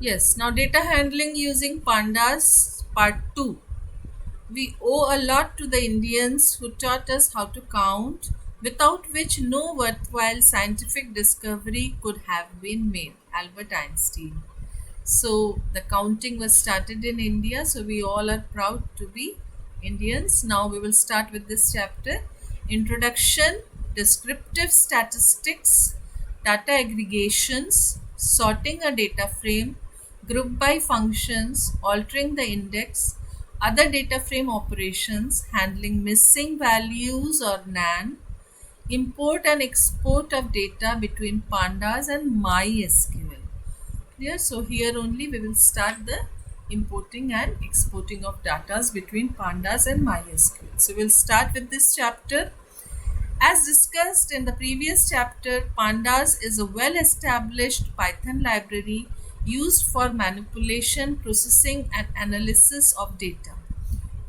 Yes, now data handling using pandas part 2. We owe a lot to the Indians who taught us how to count, without which no worthwhile scientific discovery could have been made. Albert Einstein. So the counting was started in India, so we all are proud to be Indians. Now we will start with this chapter. Introduction, Descriptive Statistics, Data Aggregations, Sorting a Data Frame, Group by Functions, Altering the Index, Other Data Frame Operations, Handling Missing Values or NAN, Import and Export of Data between Pandas and MySQL. Clear? So here only we will start the importing and exporting of data between pandas and MySQL. So we'll start with this chapter. As discussed in the previous chapter, pandas is a well-established Python library used for manipulation, processing and analysis of data.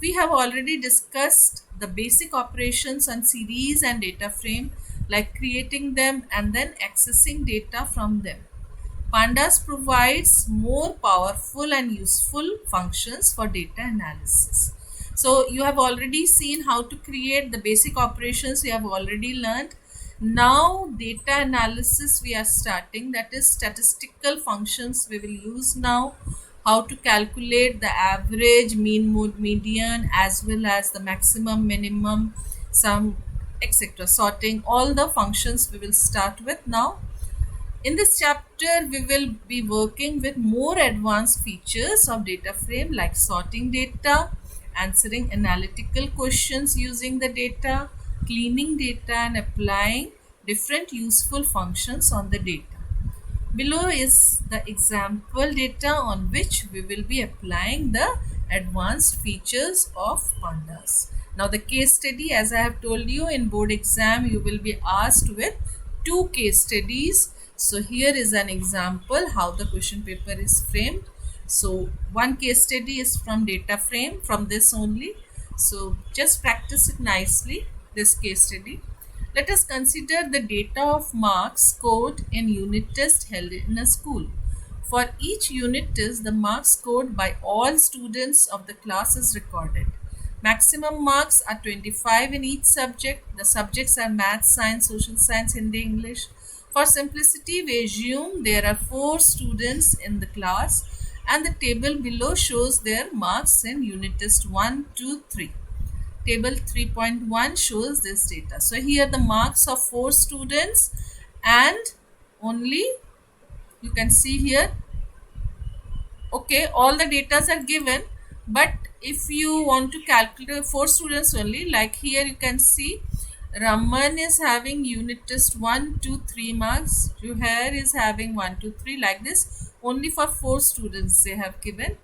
We have already discussed the basic operations on series and data frame, like creating them and then accessing data from them. Pandas provides more powerful and useful functions for data analysis. So you have already seen how to create the basic operations, you have already learned. Now data analysis we are starting, that is statistical functions we will use now. How to calculate the average, mean, mode, median, as well as the maximum, minimum, sum, etc. Sorting, all the functions we will start with now. In this chapter, we will be working with more advanced features of data frame, like sorting data, answering analytical questions using the data, cleaning data and applying different useful functions on the data. Below is the example data on which we will be applying the advanced features of pandas. Now the case study, as I have told you, in board exam you will be asked with 2 case studies. So here is an example how the question paper is framed. So one case study is from data frame, from this only. So just practice it nicely, this case study. Let us consider the data of marks scored in unit test held in a school. For each unit test, the marks scored by all students of the class is recorded. Maximum marks are 25 in each subject. The subjects are math, science, social science, Hindi, English. For simplicity, we assume there are 4 students in the class and the table below shows their marks in unit test 1, 2, 3. Table 3.1 shows this data. So here the marks of 4 students, and only you can see here, okay, all the data are given, but if you want to calculate 4 students only, like here you can see Raman is having unit test 1, 2, 3 marks, Juhair is having 1, 2, 3, like this. Only for 4 students they have given.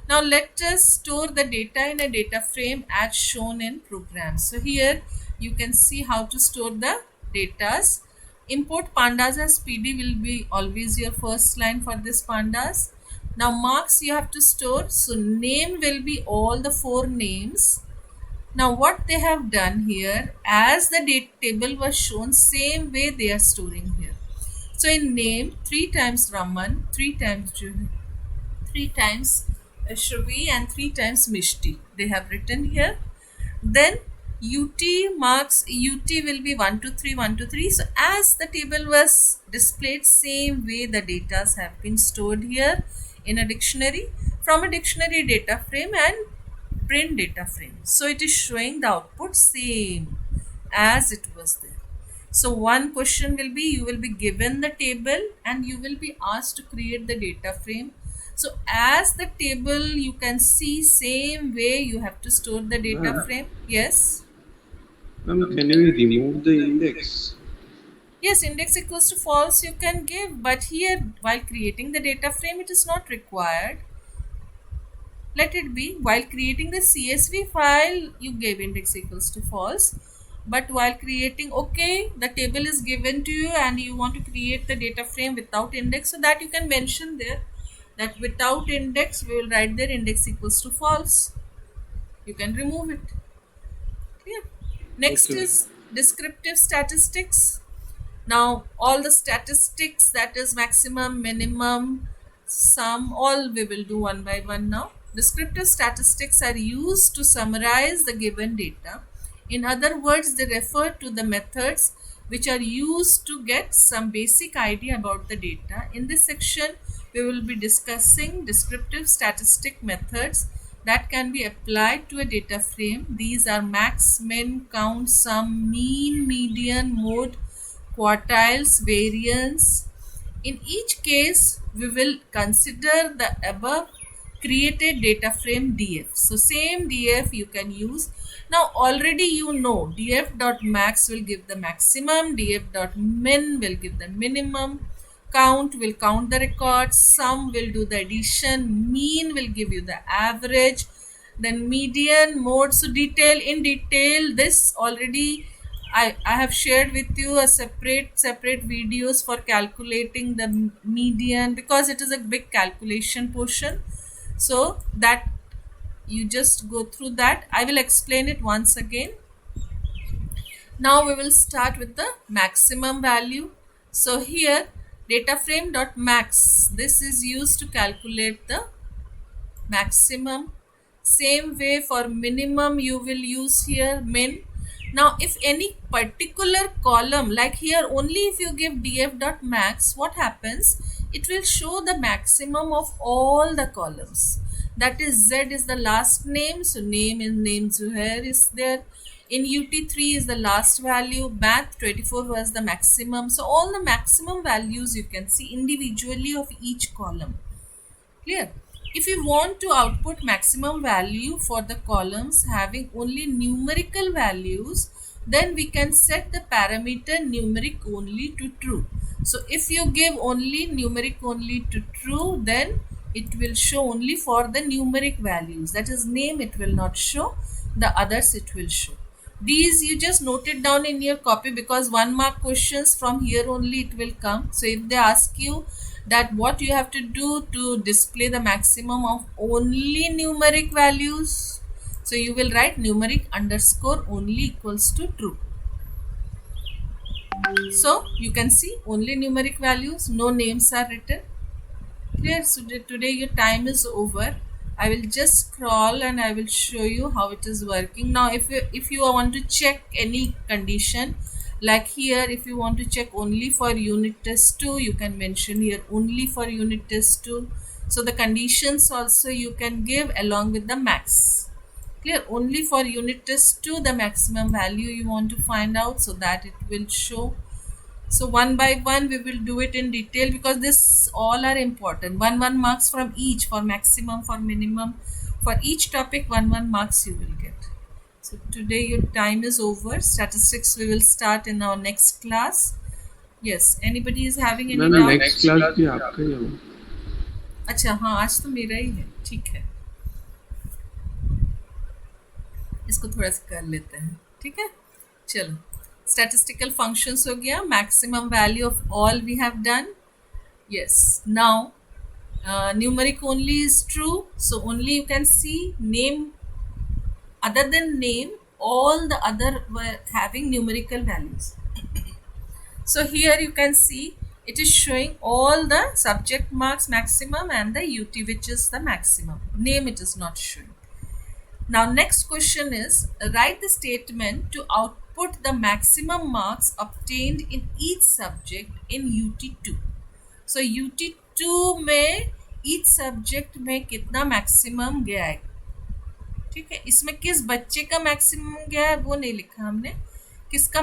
Now let us store the data in a data frame as shown in program. So here you can see how to store the datas. Import pandas as PD will be always your first line for this pandas. Now marks you have to store. So name will be all the 4 names. Now what they have done here, as the date table was shown, same way they are storing here. So in name, 3 times Raman, 3 times Juhi, 3 times Shruvi and 3 times Mishti. They have written here. Then UT marks, UT will be 1 to 3, 1 to 3. So as the table was displayed, same way the data have been stored here in a dictionary, from a dictionary data frame and print data frame. So it is showing the output same as it was there. So one question will be, you will be given the table and you will be asked to create the data frame. So as the table you can see, same way you have to store the data frame. Yes. Can we remove the index? Yes, index equals to false you can give, but here while creating the data frame it is not required. Let it be. While creating the CSV file you gave index equals to false, but while creating, okay, the table is given to you and you want to create the data frame without index, so that you can mention there that without index we will write there index equals to false. You can remove it. Clear? Next Okay. is descriptive statistics. Now all the statistics, that is maximum, minimum, Some, all we will do one by one now. Descriptive statistics are used to summarize the given data. In other words, they refer to the methods which are used to get some basic idea about the data. In this section, we will be discussing descriptive statistic methods that can be applied to a data frame. These are max, min, count, sum, mean, median, mode, quartiles, variance. In each case, we will consider the above created data frame df. So same df you can use. Now already you know df.max will give the maximum, df.min will give the minimum, count will count the records, sum will do the addition, mean will give you the average, then median, mode. So in detail this already I have shared with you a separate videos for calculating the median, because it is a big calculation portion, so that you just go through that. I will explain it once again. Now we will start with the maximum value. So here data frame dot max, this is used to calculate the maximum. Same way for minimum you will use here min. Now if any particular column, like here only if you give df.max, what happens, it will show the maximum of all the columns. That is z is the last name, so name Zuhair is there. In UT3 is the last value, math 24 was the maximum. So all the maximum values you can see individually of each column. Clear? If we want to output maximum value for the columns having only numerical values, then we can set the parameter numeric only to true. So if you give only numeric only to true, then it will show only for the numeric values. That is name, it will not show. The others it will show. These you just note it down in your copy, because 1 mark questions from here only it will come. So if they ask you that what you have to do to display the maximum of only numeric values, so you will write numeric underscore only equals to true. So you can see only numeric values, no names are written. Clear? So today your time is over. I will just scroll and I will show you how it is working. Now if you want to check any condition, like here if you want to check only for unit test 2, you can mention here only for unit test 2. So the conditions also you can give along with the max. Clear? Only for unit test 2 the maximum value you want to find out, so that it will show. So one by one we will do it in detail, because this all are important. 1 marks from each, for maximum, for minimum, for each topic 1 marks you will get. So today your time is over. Statistics we will start in our next class. Yes, anybody is having any doubt? Next class भी आपका ही होगा. अच्छा हाँ, आज तो मेरा ही है. ठीक है, इसको थोड़ा सा कर लेते हैं. ठीक है, चलो. Statistical functions हो गया. Maximum value of all we have done. Yes. Now numeric only is true, so only you can see name. Other than name, all the other were having numerical values. So here you can see it is showing all the subject marks maximum and the UT, which is the maximum. Name it is not showing. Now next question is, write the statement to output the maximum marks obtained in each subject in UT2. So UT2 में each subject में कितना maximum गया है. ठीक है, इसमें किस बच्चे का maximum गया है वो नहीं लिखा हमने, किसका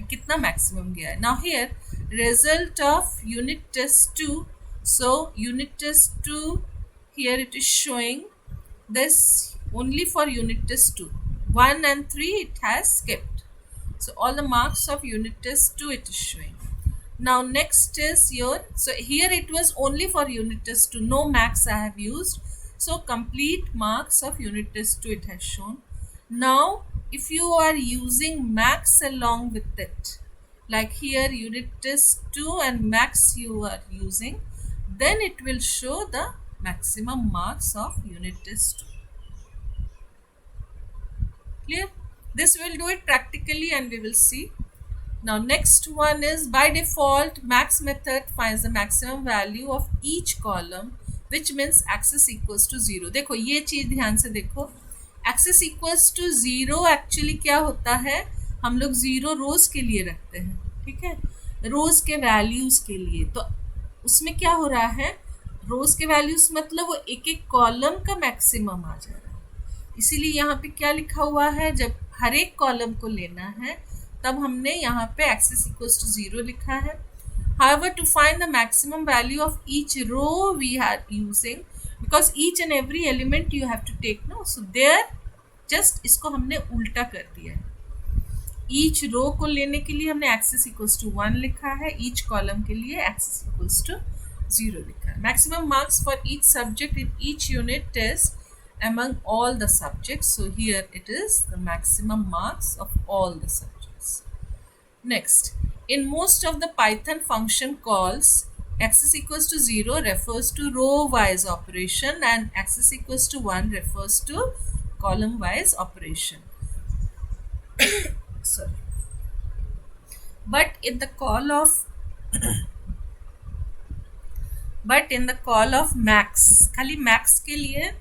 कितना maximum गया है. Now here result of unit test 2. So unit test 2 here it is showing this only for unit test 2. 1 and 3 it has skipped. So all the marks of unit test 2 it is showing. Now next is your, so here it was only for unit test 2, no max I have used. So complete marks of unit test 2 it has shown. Now if you are using max along with it, like here unit test 2 and max you are using, then it will show the maximum marks of unit test 2. Clear? This will do it practically and we will see. Now next one is, by default max method finds the maximum value of each column which means x equals to zero. देखो ये चीज ध्यान से देखो, x equals to zero actually क्या होता है, हम लोग जीरो रोज के लिए रखते हैं, ठीक है, रोज के वैल्यूज के लिए। तो उसमें क्या हो रहा है, रोज के वैल्यूज मतलब वो एक एक कॉलम का मैक्सिमम आ जा रहा है। इसीलिए यहाँ पे क्या लिखा हुआ है, जब हर एक कॉलम को लेना है तब हमने यहाँ पे एक्सेस इक्वल्स टू जीरो लिखा है। However, to find the maximum value of each row we are using, because each and every element you have to take, no, so there just इसको हमने उल्टा कर दिया है। ईच रो को लेने के लिए हमने एक्सेस इक्वल्स टू 1 लिखा है, ईच कॉलम के लिए एक्सेस इक्वल्स टू 0 लिखा है। Maximum marks for each subject in each unit test among all the subjects, so here it is the maximum marks of all the subjects. Next, in most of the Python function calls, axis equals to 0 refers to row wise operation and axis equals to 1 refers to column wise operation. Sorry. But in the call of max, खाली max के लिए